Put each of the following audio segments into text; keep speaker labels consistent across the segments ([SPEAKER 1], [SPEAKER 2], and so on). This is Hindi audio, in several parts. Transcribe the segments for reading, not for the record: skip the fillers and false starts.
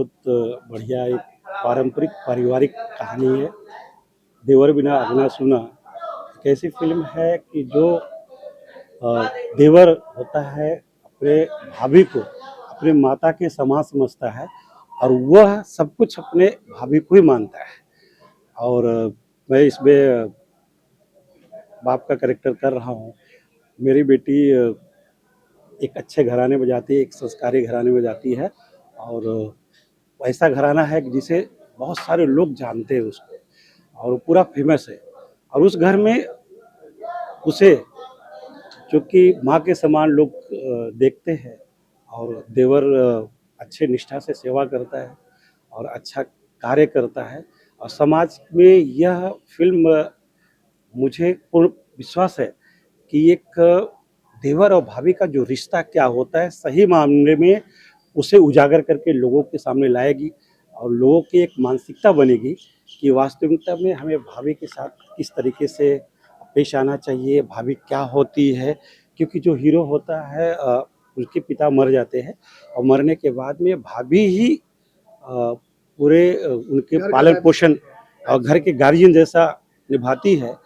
[SPEAKER 1] बहुत बढ़िया एक पारंपरिक पारिवारिक कहानी है। देवर बिना अगना सूना एक ऐसी फ़िल्म है कि जो देवर होता है अपने भाभी को अपने माता के समान समझता है और वह सब कुछ अपने भाभी को ही मानता है। और मैं इसमें बाप का कैरेक्टर कर रहा हूँ। मेरी बेटी एक अच्छे घराने में जाती है, एक संस्कारी घराने में जाती है और ऐसा घराना है कि जिसे बहुत सारे लोग जानते हैं उसको और वो पूरा फेमस है। और उस घर में उसे चूँकि माँ के समान लोग देखते हैं और देवर अच्छे निष्ठा से सेवा करता है और अच्छा कार्य करता है। और समाज में यह फ़िल्म मुझे पूर्ण विश्वास है कि एक देवर और भाभी का जो रिश्ता क्या होता है, सही मामले में उसे उजागर करके लोगों के सामने लाएगी और लोगों की एक मानसिकता बनेगी कि वास्तविकता में हमें भाभी के साथ किस तरीके से पेश आना चाहिए, भाभी क्या होती है। क्योंकि जो हीरो होता है उसके पिता मर जाते हैं और मरने के बाद में भाभी ही पूरे उनके पालन पोषण और घर के गार्जियन जैसा निभाती है।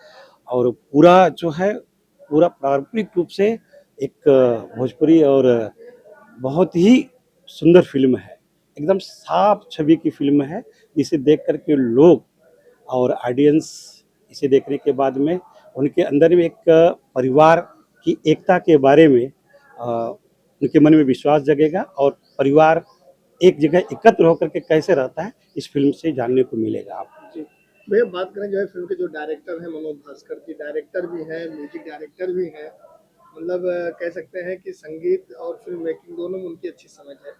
[SPEAKER 1] और पूरा जो है पूरा पारंपरिक रूप से एक भोजपुरी और बहुत ही सुंदर फिल्म है। एकदम साफ छवि की फिल्म है जिसे देख कर के लोग और ऑडियंस इसे देखने के बाद में उनके अंदर में एक परिवार की एकता के बारे में उनके मन में विश्वास जगेगा और परिवार एक जगह एकत्र होकर के कैसे रहता है इस फिल्म से जानने को मिलेगा आपको।
[SPEAKER 2] जी। भैया बात करें जो है फ़िल्म के जो डायरेक्टर हैं मनोज भास्कर जी, डायरेक्टर भी हैं, म्यूज़िक डायरेक्टर भी हैं। मतलब कह सकते हैं कि संगीत और फ़िल्म मेकिंग दोनों में उनकी अच्छी समझ है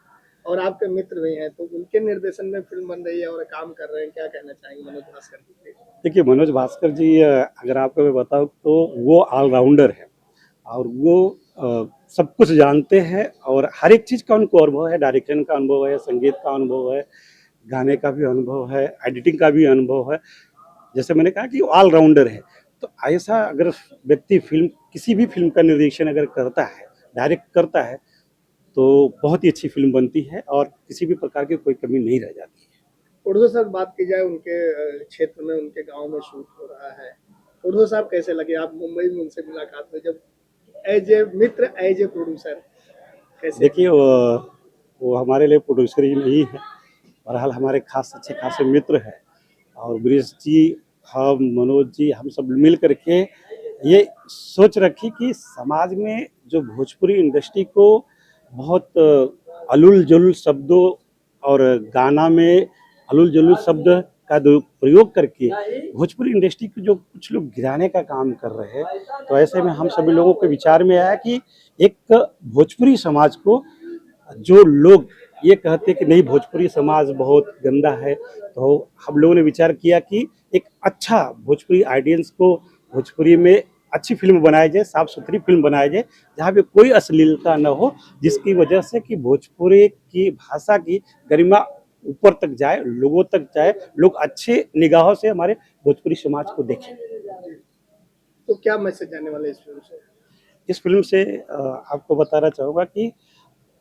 [SPEAKER 2] और आपके मित्र भी हैं, तो उनके निर्देशन में फ़िल्म बन रही है और काम कर रहे हैं, क्या कहना चाहेंगे मनोज भास्कर जी पे?
[SPEAKER 1] देखिए मनोज भास्कर जी अगर आपको मैं बताऊँ तो वो ऑलराउंडर है और वो सब कुछ जानते हैं और हर एक चीज़ का उनको अनुभव है। डायरेक्शन का अनुभव है, संगीत का अनुभव है, गाने का भी अनुभव है, एडिटिंग का भी अनुभव है। जैसे मैंने कहा कि ऑलराउंडर है। तो ऐसा अगर व्यक्ति फिल्म किसी भी फिल्म का निर्देशन अगर करता है, डायरेक्ट करता है तो बहुत ही अच्छी फिल्म बनती है और किसी भी प्रकार की कोई कमी नहीं रह जाती है।
[SPEAKER 2] उर्दू सर बात की जाए उनके क्षेत्र में, उनके गाँव में शूट हो रहा है। उर्दू साहब कैसे लगे? आप मुंबई में उनसे मुलाकात हुई जब as a Mitra, as a producer कैसे?
[SPEAKER 1] देखिए वो हमारे लिए प्रोड्यूसर ही नहीं है, बहरहाल हमारे खास अच्छे खासे मित्र हैं और ब्रिज जी, हम, मनोज जी, हम सब मिल कर के ये सोच रखी कि समाज में जो भोजपुरी इंडस्ट्री को बहुत अलुल-जुलूल शब्दों और गाना में अलुल-जुलूल शब्द का प्रयोग करके भोजपुरी इंडस्ट्री को जो कुछ लोग गिराने का काम कर रहे हैं, तो ऐसे में हम सभी लोगों के विचार में आया कि एक भोजपुरी समाज को जो लोग ये कहते कि नहीं भोजपुरी समाज बहुत गंदा है, तो हम लोगों ने विचार किया कि एक अच्छा भोजपुरी ऑडियंस को भोजपुरी में अच्छी फिल्म बनाई जाए, साफ सुथरी फिल्म बनाई जाए, जहाँ पे कोई अश्लीलता न हो, जिसकी वजह से कि भोजपुरी की भाषा की गरिमा ऊपर तक जाए, लोगों तक जाए, लोग अच्छे निगाहों से हमारे भोजपुरी समाज को देखें।
[SPEAKER 2] तो क्या मैसेज जाने वाला है इस फ़िल्म से?
[SPEAKER 1] इस फिल्म से आपको बताना चाहूँगा कि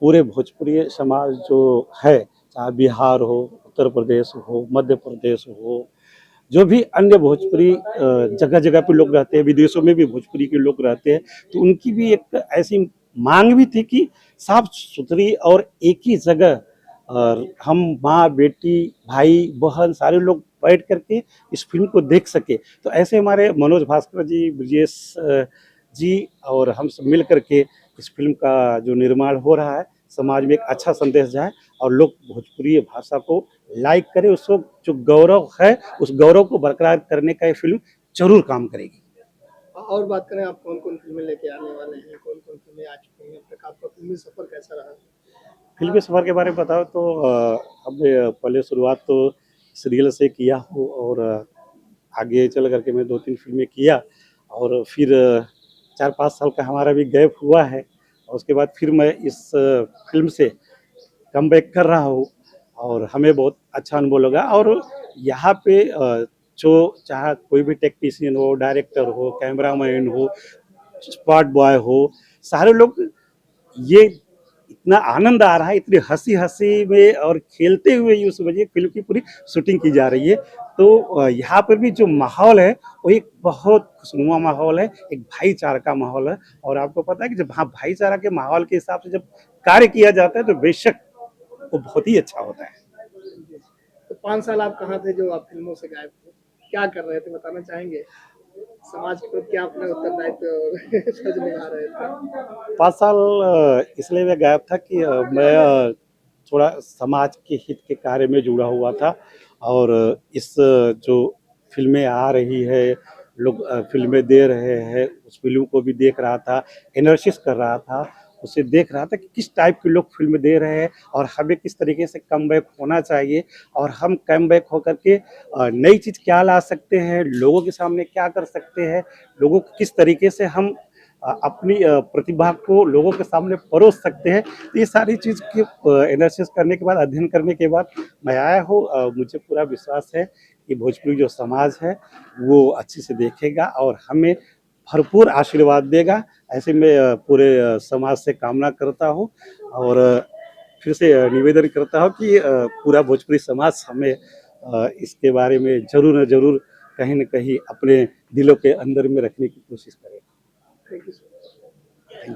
[SPEAKER 1] पूरे भोजपुरी समाज जो है, चाहे बिहार हो, उत्तर प्रदेश हो, मध्य प्रदेश हो, जो भी अन्य भोजपुरी जगह-जगह पे लोग रहते हैं, विदेशों में भी भोजपुरी के लोग रहते हैं, तो उनकी भी एक ऐसी माँग भी थी कि साफ-सुथरी और एक ही जगह हम माँ, बेटी, भाई, बहन सारे लोग बैठ कर के इस फ़िल्म को देख सकें। तो ऐसे हमारे मनोज भास्कर जी, ब्रिजेश जी और हम सब मिल कर के इस फ़िल्म का जो निर्माण हो रहा है, समाज में एक अच्छा संदेश जाए और लोग भोजपुरी भाषा को लाइक करें, उसको जो गौरव है, उस गौरव को बरकरार करने का ये फ़िल्म ज़रूर काम करेगी।
[SPEAKER 2] और बात करें आप कौन-कौन फ़िल्में लेके आने वाले हैं? कौन-कौन फ़िल्में आ चुकी हैं अब तक? आपका फ़िल्मी सफ़र कैसा रहा?
[SPEAKER 1] फ़िल्मी सफ़र के बारे में बताऊँ तो हमने पहले शुरुआत तो सीरियल से किया हो और आगे चल कर के मैं 2-3 फ़िल्में किया और फिर 4-5 साल का हमारा भी गैप हुआ है और उसके बाद फिर मैं इस फ़िल्म से कमबैक कर रहा हूँ और हमें बहुत अच्छा अनुभव लगा। और यहाँ पे जो चाहे कोई भी टेक्नीशियन हो, डायरेक्टर हो, कैमरामैन हो, स्पॉट बॉय हो, सारे लोग ये इतना आनंद आ रहा है, इतनी हँसी-हँसी में और खेलते हुए ही उस वजह फिल्म की पूरी शूटिंग की जा रही है। तो यहाँ पर भी जो माहौल है, वो एक बहुत खुशनुमा माहौल है, एक भाईचारा का माहौल है और आपको पता है कि जब हाँ, भाईचारा के माहौल के हिसाब से जब कार्य किया जाता है, तो बेशक वो बहुत ही अच्छा होता है।
[SPEAKER 2] जी। तो 5 साल आप कहाँ थे जो आप फ़िल्मों से गायब थे? क्या कर रहे थे बताना चाहेंगे? समाज के प्रति क्या अपना उत्तरदायित्व और फर्ज़ निभा रहे थे?
[SPEAKER 1] 5 साल इसलिए मैं गायब था कि मैं थोड़ा समाज के हित के कार्य में जुड़ा हुआ था और इस जो फ़िल्में आ रही है, लोग फ़िल्में दे रहे हैं, उस फ़िल्म को भी देख रहा था, एनालिसिस कर रहा था, उसे देख रहा था कि किस टाइप के लोग फ़िल्म दे रहे हैं और हमें किस तरीके से कमबैक होना चाहिए और हम कमबैक होकर के नई चीज़ क्या ला सकते हैं, लोगों के सामने क्या कर सकते हैं, लोगों को किस तरीके से हम अपनी प्रतिभा को लोगों के सामने परोस सकते हैं। तो ये सारी चीज़ की एनालिसिस करने के बाद, अध्ययन करने के बाद मैं आया हूँ। मुझे पूरा विश्वास है कि भोजपुरी जो समाज है, वो अच्छे से देखेगा और हमें भरपूर आशीर्वाद देगा। ऐसे मैं पूरे समाज से कामना करता हूँ और फिर से निवेदन करता हूँ कि पूरा भोजपुरी समाज हमें इसके बारे में ज़रूर न ज़रूर कहीं न कहीं अपने दिलों के अंदर में रखने की कोशिश करे।
[SPEAKER 2] Thank you so much.
[SPEAKER 1] Thank you.